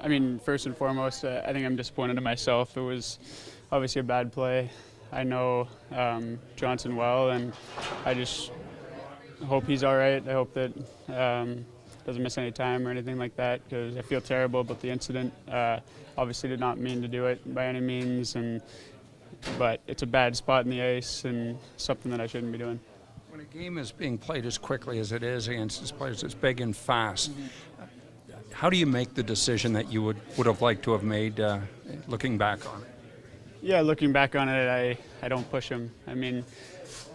I mean, first and foremost, I think I'm disappointed in myself. It was obviously a bad play. I know Johnson well, and I just hope he's all right. I hope that doesn't miss any time or anything like that, because I feel terrible about the incident. Obviously did not mean to do it by any means, but it's a bad spot in the ice and something that I shouldn't be doing. When a game is being played as quickly as it is against these players, it's big and fast. How do you make the decision that you would have liked to have made looking back on it? Yeah, looking back on it, I don't push him. I mean,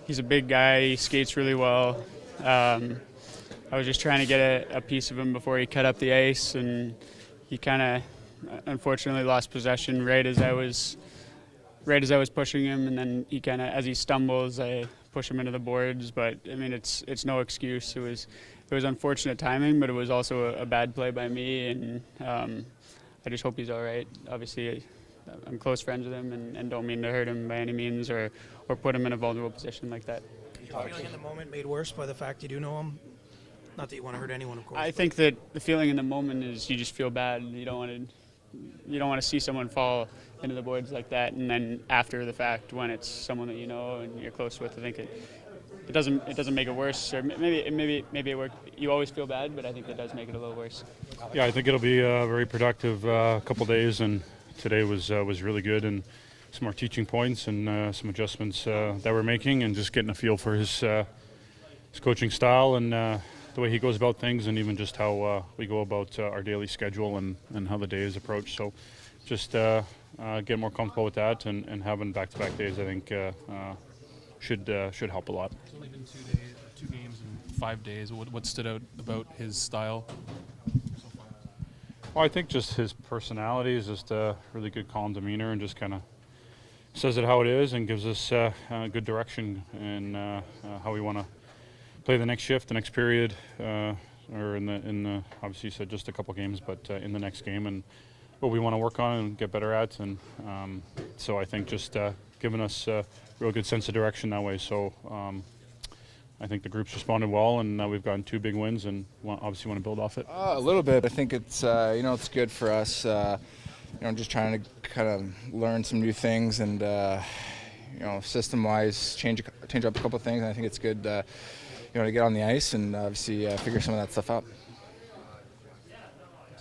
he's a big guy. He skates really well. I was just trying to get a piece of him before he cut up the ice, and he kind of unfortunately lost possession right as I was pushing him, and then he kind of, as he stumbles, I push him into the boards. But I mean, it's no excuse. It was unfortunate timing, but it was also a bad play by me, and I just hope he's all right. Obviously, I'm close friends with him and don't mean to hurt him by any means or put him in a vulnerable position like that. Your feeling in the moment made worse by the fact you do know him? Not that you want to hurt anyone, of course. I think that the feeling in the moment is you just feel bad. You don't want to see someone fall into the boards like that, and then after the fact, when it's someone that you know and you're close with, I think it doesn't make it worse. Or maybe it worked. You always feel bad, but I think it does make it a little worse. Yeah, I think it'll be a very productive couple days, and today was really good, and some more teaching points and some adjustments that we're making, and just getting a feel for his coaching style and the way he goes about things, and even just how we go about our daily schedule and how the day is approached. So just get more comfortable with that, and having back-to-back days, I think, should help a lot. It's only been 2 games in 5 days. What stood out about his style so far? Well, I think just his personality is just a really good, calm demeanor, and just kind of says it how it is and gives us good direction in how we want to play the next shift, the next period, or in the obviously you said just a couple games, but in the next game, and what we want to work on and get better at. And so I think just giving us a real good sense of direction that way. So I think the group's responded well, and we've gotten 2 big wins, and obviously want to build off it. A little bit. I think it's it's good for us. Just trying to kind of learn some new things and system-wise change up a couple of things. And I think it's good to get on the ice and obviously figure some of that stuff out. What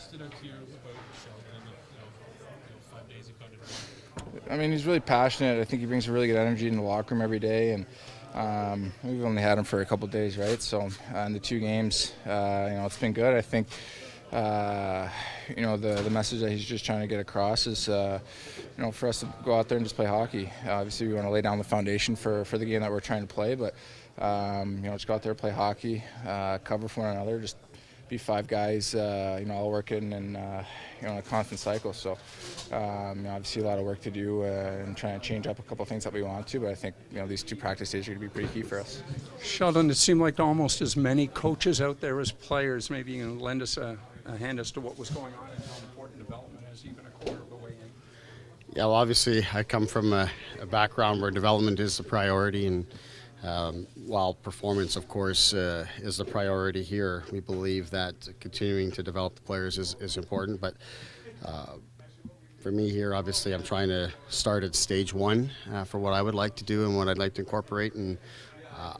stood out to you about Sheldon in the 5 days you've got it? I mean, he's really passionate. I think he brings a really good energy in the locker room every day, and we've only had him for a couple of days, right? So in the 2 games, it's been good. I think the message that he's just trying to get across is for us to go out there and just play hockey. Obviously, we want to lay down the foundation for the game that we're trying to play, but just go out there, play hockey, cover for one another, just be 5 guys, all working and a constant cycle. So obviously a lot of work to do and trying to change up a couple of things that we want to, but I think these 2 practice days are going to be pretty key for us. Sheldon, it seemed like almost as many coaches out there as players. Maybe you can lend us a hand as to what was going on and how important development is even a quarter of the way in. Yeah, well, obviously I come from a background where development is the priority, and while performance, of course, is the priority here, we believe that continuing to develop the players is important. But for me here, obviously, I'm trying to start at stage 1 for what I would like to do and what I'd like to incorporate. And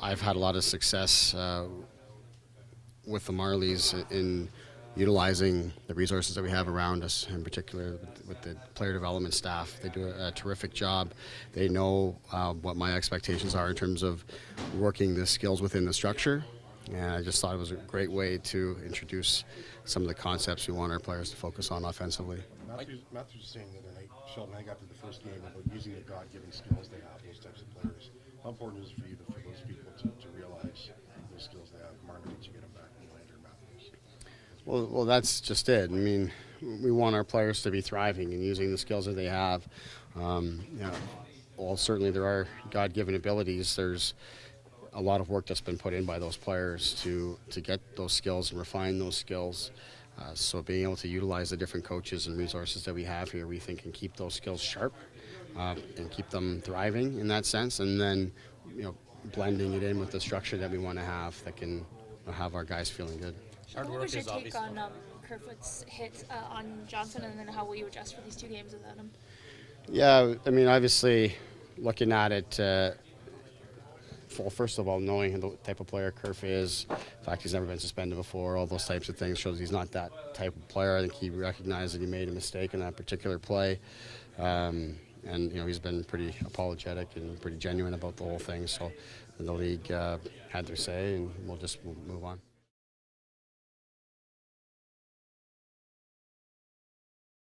I've had a lot of success with the Marlies in utilizing the resources that we have around us, in particular with the player development staff. They do a terrific job. They know what my expectations are in terms of working the skills within the structure. And I just thought it was a great way to introduce some of the concepts we want our players to focus on offensively. Matthews was saying the other night, Sheldon, I got to the first game about using the God-given skills they have, those types of players. How important is it for you for those people to realize those skills they have? Mark, did you get them back from Lander Matthews? Well, that's just it. I mean, we want our players to be thriving and using the skills that they have. Well, certainly there are God-given abilities. There's a lot of work that's been put in by those players to get those skills and refine those skills. So being able to utilize the different coaches and resources that we have here, we think can keep those skills sharp and keep them thriving in that sense. And then, blending it in with the structure that we want to have that can have our guys feeling good. What was your take on Kerfoot's hit on Johnson, and then how will you adjust for these 2 games without him? Yeah, I mean, obviously, looking at it, well, first of all, knowing the type of player Kerfoot is, the fact he's never been suspended before, all those types of things shows he's not that type of player. I think he recognized that he made a mistake in that particular play. And, he's been pretty apologetic and pretty genuine about the whole thing. So the league had their say, and we'll move on.